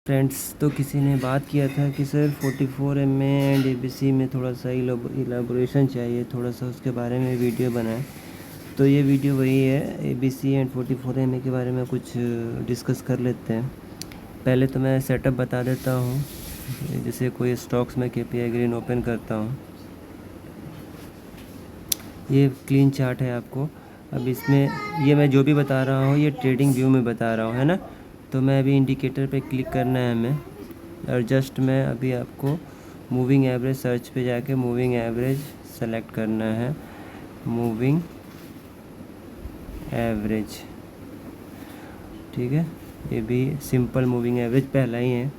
Friends, तो किसी ने बात किया था कि सर 44 एम एंड एबीसी में थोड़ा सा इलाबोरेशन चाहिए, थोड़ा सा उसके बारे में वीडियो बनाएं। तो ये वीडियो वही है, एबीसी एंड 44 एम के बारे में कुछ डिस्कस कर लेते हैं। पहले तो मैं सेटअप बता देता हूँ। जैसे कोई स्टॉक्स में केपीआई ग्रीन ओपन करता हूँ, ये क्लीन चार्ट है आपको। अब इसमें ये मैं जो भी बता रहा हूँ ये ट्रेडिंग व्यू में बता रहा हूँ, है ना। तो मैं अभी इंडिकेटर पे क्लिक करना है हमें, और जस्ट मैं अभी आपको मूविंग एवरेज सर्च पे जाके मूविंग एवरेज सेलेक्ट करना है। मूविंग एवरेज, ठीक है। ये भी सिंपल मूविंग एवरेज पहला ही है,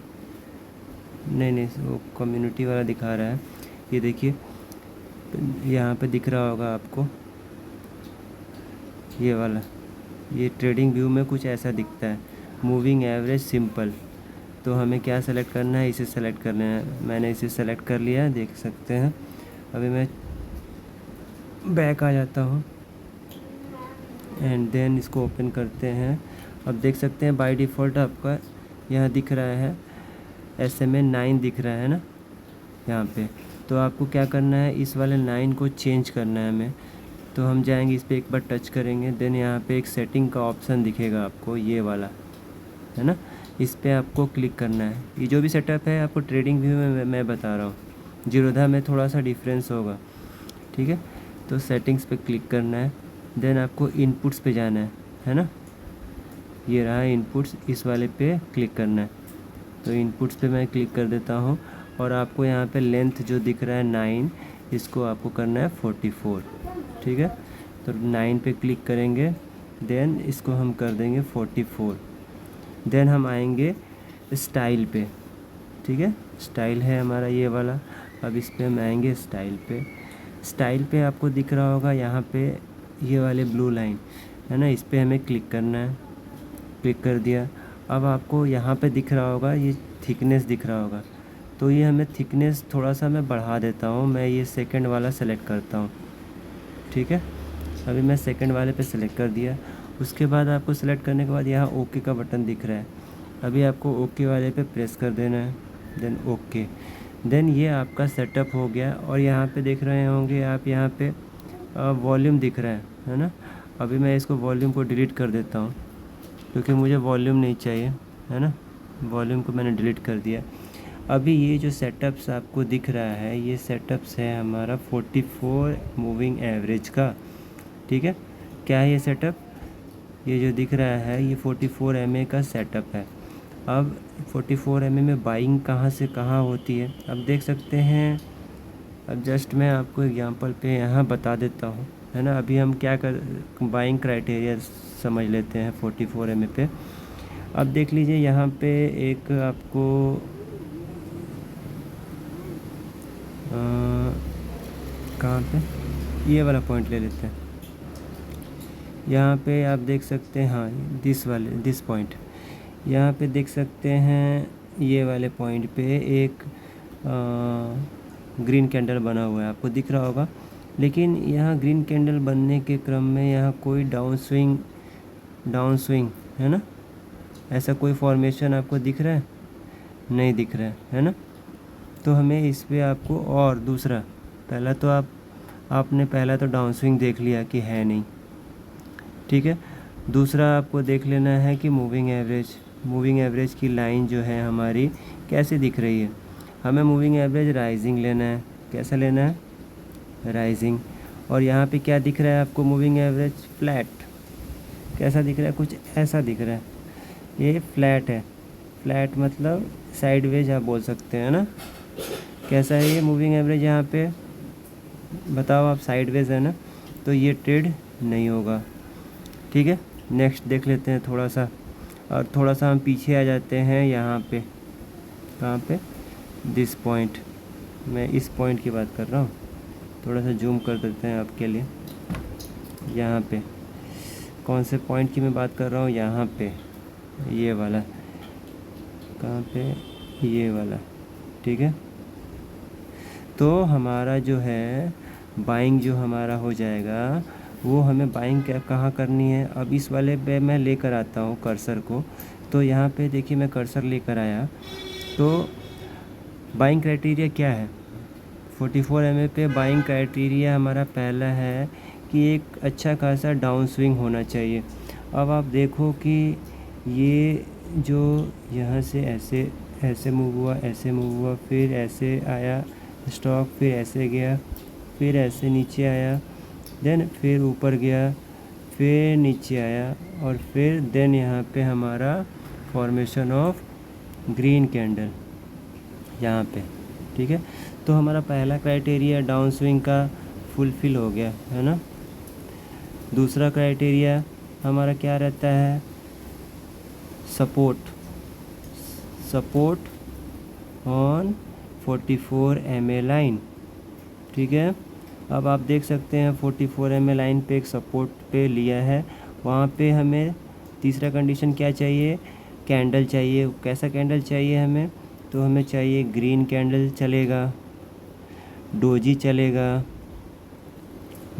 नहीं वो कम्युनिटी वाला दिखा रहा है। ये देखिए यहाँ पे दिख रहा होगा आपको, ये वाला, ये ट्रेडिंग व्यू में कुछ ऐसा दिखता है, मूविंग एवरेज सिंपल। तो हमें क्या सेलेक्ट करना है, इसे सेलेक्ट करना है। मैंने इसे सेलेक्ट कर लिया, देख सकते हैं। अभी मैं बैक आ जाता हूँ एंड देन इसको ओपन करते हैं। अब देख सकते हैं बाय डिफ़ॉल्ट आपका यहाँ दिख रहा है SMA 9 दिख रहा है ना यहाँ पे। तो आपको क्या करना है, इस वाले 9 को चेंज करना है हमें। तो हम जाएंगे इस पर एक बार टच करेंगे, देन यहाँ पे एक सेटिंग का ऑप्शन दिखेगा आपको, ये वाला है ना। इस पर आपको क्लिक करना है। ये जो भी सेटअप है आपको ट्रेडिंग व्यू में मैं बता रहा हूँ, जीरोधा में थोड़ा सा डिफरेंस होगा, ठीक है। तो सेटिंग्स पे क्लिक करना है, देन आपको इनपुट्स पे जाना है ना। ये रहा इनपुट्स, इस वाले पे क्लिक करना है। तो इनपुट्स पे मैं क्लिक कर देता हूँ, और आपको यहाँ पे लेंथ जो दिख रहा है 9, इसको आपको करना है 44, ठीक है। तो 9 पे क्लिक करेंगे, देन इसको हम कर देंगे 44। देन हम आएंगे स्टाइल पे, ठीक है। स्टाइल है हमारा ये वाला। अब इस पे हम आएंगे स्टाइल पे। स्टाइल पे आपको दिख रहा होगा यहाँ पे ये वाले ब्लू लाइन है ना, इस पे हमें क्लिक करना है। क्लिक कर दिया। अब आपको यहाँ पे दिख रहा होगा ये थिकनेस दिख रहा होगा, तो ये हमें थिकनेस थोड़ा सा मैं बढ़ा देता हूँ। मैं ये सेकंड वाला सेलेक्ट करता हूँ, ठीक है। अभी मैं सेकंड वाले पे सेलेक्ट कर दिया। उसके बाद आपको सेलेक्ट करने के बाद यहाँ ओके का बटन दिख रहा है, अभी आपको ओके वाले पे प्रेस कर देना है, देन ओके। देन ये आपका सेटअप हो गया। और यहाँ पे देख रहे होंगे आप, यहाँ पे वॉल्यूम दिख रहा है ना। अभी मैं इसको वॉल्यूम को डिलीट कर देता हूँ, क्योंकि मुझे वॉल्यूम नहीं चाहिए, है ना। वॉल्यूम को मैंने डिलीट कर दिया। अभी ये जो सेटअप्स आपको दिख रहा है, ये सेटअप्स है हमारा 44 मूविंग एवरेज का, ठीक है। क्या है ये सेटअप, ये जो दिख रहा है ये 44 MA का सेटअप है। अब 44 MA में बाइंग कहाँ से कहाँ होती है, अब देख सकते हैं। अब जस्ट मैं आपको एग्जांपल पे यहाँ बता देता हूँ, है ना। अभी हम क्या कर बाइंग क्राइटेरिया समझ लेते हैं 44 MA पे। अब देख लीजिए यहाँ पे एक आपको कहाँ पे, ये वाला पॉइंट ले लेते हैं। यहाँ पे आप देख सकते हैं, हाँ दिस पॉइंट, यहाँ पे देख सकते हैं ये वाले पॉइंट पे एक ग्रीन कैंडल बना हुआ है, आपको दिख रहा होगा। लेकिन यहाँ ग्रीन कैंडल बनने के क्रम में यहाँ कोई डाउन स्विंग है ना, ऐसा कोई फॉर्मेशन आपको दिख रहा है, नहीं दिख रहा है ना। तो हमें इस पे आपको, और दूसरा, पहला तो आपने पहला तो डाउन स्विंग देख लिया कि है नहीं, ठीक है। दूसरा आपको देख लेना है कि मूविंग एवरेज की लाइन जो है हमारी कैसे दिख रही है। हमें मूविंग एवरेज राइजिंग लेना है। कैसा लेना है, राइजिंग। और यहाँ पे क्या दिख रहा है आपको, मूविंग एवरेज फ्लैट। कैसा दिख रहा है, कुछ ऐसा दिख रहा है, ये फ्लैट है। फ्लैट मतलब साइडवेज आप बोल सकते हैं ना। कैसा है ये मूविंग एवरेज, यहाँ पे बताओ आप, साइडवेज है ना, तो ये ट्रेड नहीं होगा, ठीक है। नेक्स्ट देख लेते हैं थोड़ा सा, और थोड़ा सा हम पीछे आ जाते हैं यहाँ पे, कहाँ पे, दिस पॉइंट। मैं इस पॉइंट की बात कर रहा हूँ, थोड़ा सा जूम कर देते हैं आपके लिए। यहाँ पे कौन से पॉइंट की मैं बात कर रहा हूँ, यहाँ पे ये वाला, कहाँ पे, ये वाला, ठीक है। तो हमारा जो है बाइंग जो हमारा हो जाएगा, वो हमें बाइंग क्या कहाँ करनी है। अब इस वाले पे मैं लेकर आता हूँ कर्सर को, तो यहाँ पे देखिए मैं कर्सर लेकर आया, तो बाइंग क्राइटेरिया क्या है 44 MA पे। बाइंग क्राइटेरिया हमारा पहला है कि एक अच्छा खासा डाउन स्विंग होना चाहिए। अब आप देखो कि ये जो यहाँ से ऐसे ऐसे मूव हुआ, ऐसे मूव हुआ, फिर ऐसे आया स्टॉक, फिर ऐसे गया, फिर ऐसे नीचे आया, देन फिर ऊपर गया, फिर नीचे आया, और फिर देन यहाँ पे हमारा फॉर्मेशन ऑफ ग्रीन कैंडल यहाँ पे। ठीक है, तो हमारा पहला क्राइटेरिया डाउन स्विंग का फुलफिल हो गया है ना। दूसरा क्राइटेरिया हमारा क्या रहता है, सपोर्ट ऑन 44 MA लाइन। ठीक है, अब आप देख सकते हैं 44 MA लाइन पे एक सपोर्ट पे लिया है, वहाँ पे हमें तीसरा कंडीशन क्या चाहिए, कैंडल चाहिए। कैसा कैंडल चाहिए हमें, तो हमें चाहिए ग्रीन कैंडल चलेगा, डोजी चलेगा,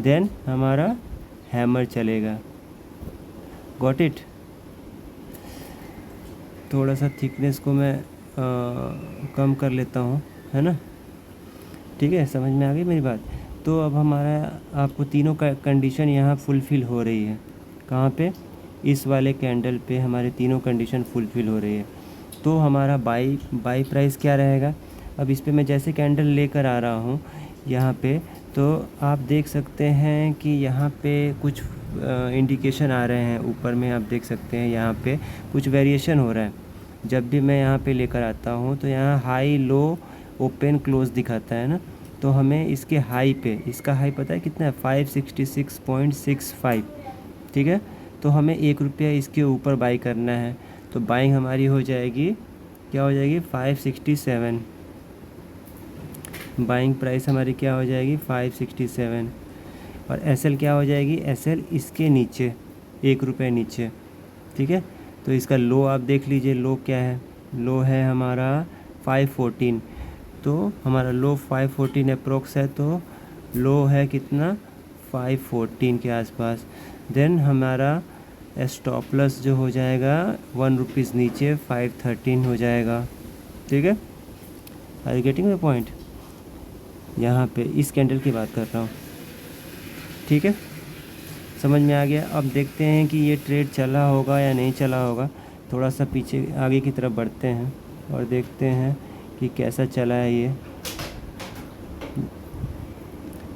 देन हमारा हैमर चलेगा। Got it. थोड़ा सा थिकनेस को मैं कम कर लेता हूँ, है ना। ठीक है, समझ में आ गई मेरी बात। तो अब हमारा आपको तीनों का कंडीशन यहाँ फुलफ़िल हो रही है। कहाँ पे, इस वाले कैंडल पे हमारे तीनों कंडीशन फुलफ़िल हो रही है। तो हमारा बाई प्राइस क्या रहेगा। अब इस पे मैं जैसे कैंडल लेकर आ रहा हूँ यहाँ पे, तो आप देख सकते हैं कि यहाँ पे कुछ इंडिकेशन आ रहे हैं ऊपर में। आप देख सकते हैं यहाँ पे कुछ वेरिएशन हो रहा है। जब भी मैं यहाँ पे लेकर आता हूँ तो यहाँ हाई लो ओपन क्लोज दिखाता है ना। तो हमें इसके हाई पे, इसका हाई पता है कितना है, 566.65। ठीक है, तो हमें ₹1 इसके ऊपर बाई करना है। तो बाइंग हमारी हो जाएगी, क्या हो जाएगी, 567। बाइंग प्राइस हमारी क्या हो जाएगी, 567। और एसएल क्या हो जाएगी, एसएल इसके नीचे ₹1 नीचे। ठीक है, तो इसका लो आप देख लीजिए, लो क्या है, लो है हमारा 514। तो हमारा लो 514 अप्रोक्स है, तो लो है कितना, 514 के आसपास। देन हमारा स्टॉप लॉस जो हो जाएगा ₹1 नीचे, 513 हो जाएगा। ठीक है, are you getting the point. यहाँ पे इस कैंडल की बात कर रहा हूँ। ठीक है, समझ में आ गया। अब देखते हैं कि ये ट्रेड चला होगा या नहीं चला होगा। थोड़ा सा पीछे आगे की तरफ बढ़ते हैं और देखते हैं कि कैसा चला है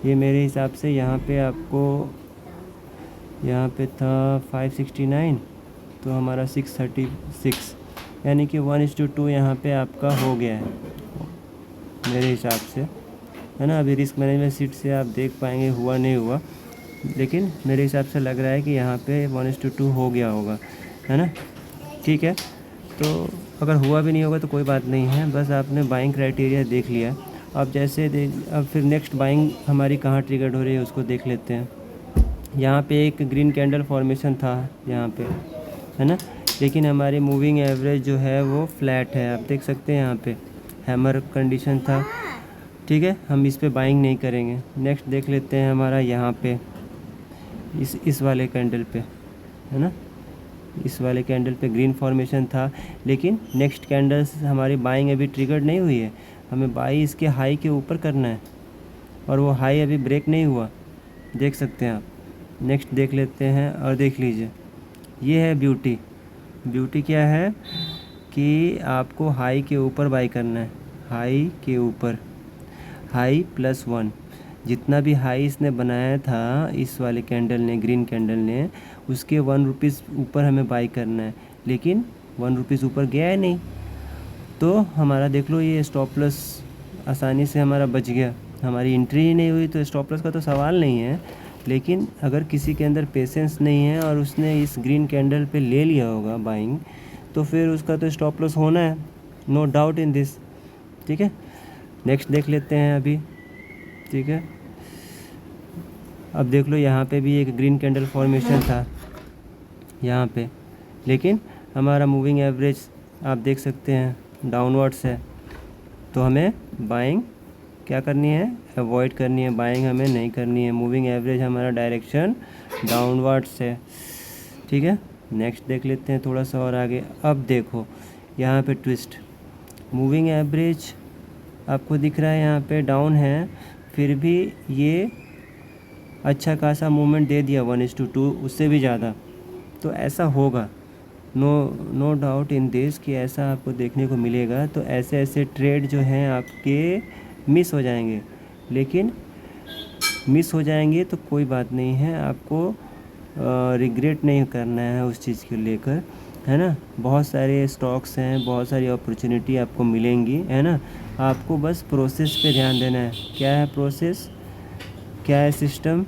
ये मेरे हिसाब से यहाँ पे आपको, यहाँ पे था 569, तो हमारा 636, यानी कि 1:2 यहाँ पे आपका हो गया है मेरे हिसाब से, है ना। अभी रिस्क मैनेजमेंट सीट से आप देख पाएंगे हुआ नहीं हुआ, लेकिन मेरे हिसाब से लग रहा है कि यहाँ पे 1:2 हो गया होगा, है ना। ठीक है, तो अगर हुआ भी नहीं होगा तो कोई बात नहीं है, बस आपने बाइंग क्राइटेरिया देख लिया। अब अब फिर नेक्स्ट बाइंग हमारी कहाँ ट्रिगर्ड हो रही है उसको देख लेते हैं। यहाँ पे एक ग्रीन कैंडल फॉर्मेशन था यहाँ पे, है ना, लेकिन हमारी मूविंग एवरेज जो है वो फ्लैट है। आप देख सकते हैं यहाँ पे हैमर कंडीशन था। ठीक है, हम इस पे बाइंग नहीं करेंगे। नेक्स्ट देख लेते हैं हमारा यहाँ पे इस वाले कैंडल पे, है ना, इस वाले कैंडल पे ग्रीन फॉर्मेशन था, लेकिन नेक्स्ट कैंडल्स हमारी बाइंग अभी ट्रिगर्ड नहीं हुई है। हमें बाई इसके हाई के ऊपर करना है, और वो हाई अभी ब्रेक नहीं हुआ, देख सकते हैं आप। नेक्स्ट देख लेते हैं, और देख लीजिए ये है ब्यूटी क्या है कि आपको हाई के ऊपर बाई करना है, हाई के ऊपर, हाई +1। जितना भी हाई इसने बनाया था इस वाले कैंडल ने, ग्रीन कैंडल ने, उसके ₹1 ऊपर हमें बाई करना है, लेकिन ₹1 ऊपर गया है नहीं। तो हमारा देख लो ये स्टॉप लॉस आसानी से हमारा बच गया। हमारी एंट्री ही नहीं हुई तो स्टॉप लॉस का तो सवाल नहीं है, लेकिन अगर किसी के अंदर पेशेंस नहीं है और उसने इस ग्रीन कैंडल पे ले लिया होगा बाइंग, तो फिर उसका तो स्टॉप लॉस होना है, नो डाउट इन दिस। ठीक है, नेक्स्ट देख लेते हैं अभी। ठीक है, अब देख लो यहाँ पे भी एक ग्रीन कैंडल फॉर्मेशन था यहाँ पे, लेकिन हमारा मूविंग एवरेज आप देख सकते हैं डाउनवर्ड्स है। तो हमें बाइंग क्या करनी है, अवॉइड करनी है, बाइंग हमें नहीं करनी है। मूविंग एवरेज हमारा डायरेक्शन डाउनवर्ड्स है। ठीक है, नेक्स्ट देख लेते हैं थोड़ा सा और आगे। अब देखो यहाँ पे ट्विस्ट, मूविंग एवरेज आपको दिख रहा है यहाँ पे डाउन है, फिर भी ये अच्छा खासा मूवमेंट दे दिया 1:2, उससे भी ज़्यादा। तो ऐसा होगा, नो डाउट इन दिस कि ऐसा आपको देखने को मिलेगा। तो ऐसे ऐसे ट्रेड जो हैं आपके मिस हो जाएंगे, लेकिन मिस हो जाएंगे तो कोई बात नहीं है, आपको रिग्रेट नहीं करना है उस चीज़ को लेकर, है ना। बहुत सारे स्टॉक्स हैं, बहुत सारी अपॉर्चुनिटी आपको मिलेंगी, है ना। आपको बस प्रोसेस पे ध्यान देना है। क्या है प्रोसेस, क्या है सिस्टम,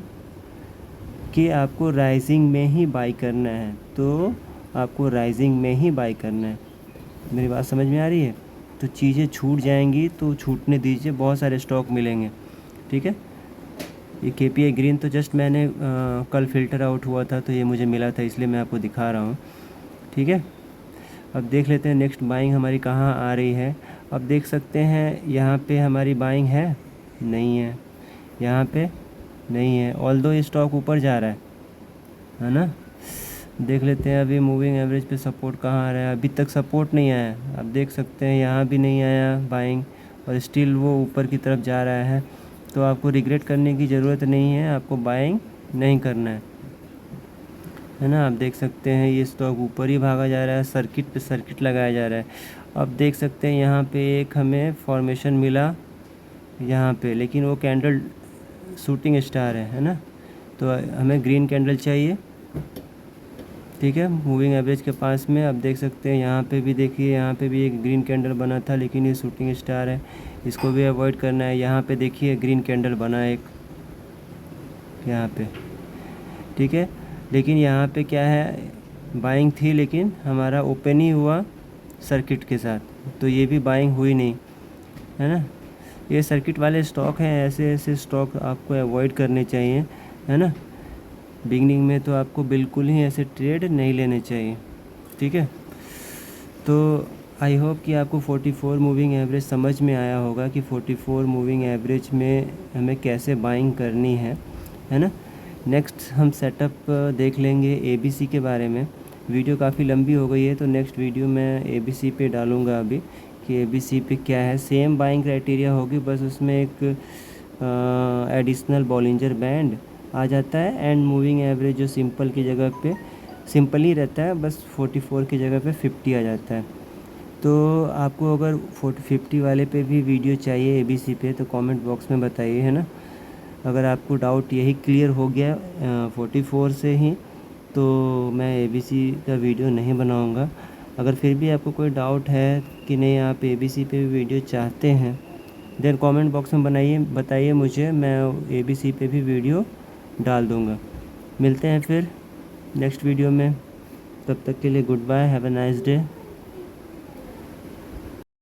कि आपको राइजिंग में ही बाई करना है, तो आपको राइजिंग में ही बाई करना है। मेरी बात समझ में आ रही है। तो चीज़ें छूट जाएंगी तो छूटने दीजिए, बहुत सारे स्टॉक मिलेंगे, ठीक है। ये KPI ग्रीन तो जस्ट मैंने कल फ़िल्टर आउट हुआ था तो ये मुझे मिला था, इसलिए मैं आपको दिखा रहा हूँ, ठीक है। अब देख लेते हैं नेक्स्ट बाइंग हमारी कहाँ आ रही है। अब देख सकते हैं यहाँ पे हमारी बाइंग है, नहीं है, यहाँ पे नहीं है, ऑल्दो ये स्टॉक ऊपर जा रहा है ना। देख लेते हैं अभी मूविंग एवरेज पे सपोर्ट कहाँ आ रहा है। अभी तक सपोर्ट नहीं आया, आप देख सकते हैं यहाँ भी नहीं आया बाइंग, और स्टिल वो ऊपर की तरफ जा रहा है। तो आपको रिग्रेट करने की ज़रूरत नहीं है, आपको बाइंग नहीं करना है ना। आप देख सकते हैं ये स्टॉक ऊपर ही भागा जा रहा है, सर्किट पे सर्किट लगाया जा रहा है। अब देख सकते हैं यहाँ पे एक हमें फॉर्मेशन मिला यहाँ पे, लेकिन वो कैंडल शूटिंग स्टार है ना। तो हमें ग्रीन कैंडल चाहिए, ठीक है, मूविंग एवरेज के पास में। अब देख सकते हैं यहाँ पे भी, देखिए यहाँ पे भी एक ग्रीन कैंडल बना था, लेकिन ये शूटिंग स्टार है, इसको भी अवॉइड करना है। यहाँ पे देखिए ग्रीन कैंडल बना एक यहाँ पे, ठीक है, लेकिन यहाँ पे क्या है, बाइंग थी लेकिन हमारा ओपन ही हुआ सर्किट के साथ, तो ये भी बाइंग हुई नहीं, है ना। ये सर्किट वाले स्टॉक हैं, ऐसे ऐसे स्टॉक आपको अवॉइड करने चाहिए, है ना। बिगनिंग में तो आपको बिल्कुल ही ऐसे ट्रेड नहीं लेने चाहिए, ठीक है। तो आई होप कि आपको 44 मूविंग एवरेज समझ में आया होगा कि 44 मूविंग एवरेज में हमें कैसे बाइंग करनी है ना। नेक्स्ट हम सेटअप देख लेंगे ABC के बारे में। वीडियो काफ़ी लंबी हो गई है, तो नेक्स्ट वीडियो मैं ABC पे डालूँगा अभी कि ABC पे क्या है। सेम बाइंग क्राइटेरिया होगी, बस उसमें एक एडिशनल बॉलिंजर बैंड आ जाता है, एंड मूविंग एवरेज जो सिंपल की जगह पे सिंपल ही रहता है, बस 44 की जगह पे 50 आ जाता है। तो आपको अगर 50 वाले पे भी वीडियो चाहिए ABC पे, तो कमेंट बॉक्स में बताइए, है ना। अगर आपको डाउट यही क्लियर हो गया 44 से ही, तो मैं ABC का वीडियो नहीं बनाऊंगा। अगर फिर भी आपको कोई डाउट है कि नहीं आप ABC पे भी वीडियो चाहते हैं, देन कमेंट बॉक्स में बताइए मुझे, मैं ABC पे भी वीडियो डाल दूंगा। मिलते हैं फिर नेक्स्ट वीडियो में, तब तक के लिए good bye, have a nice day.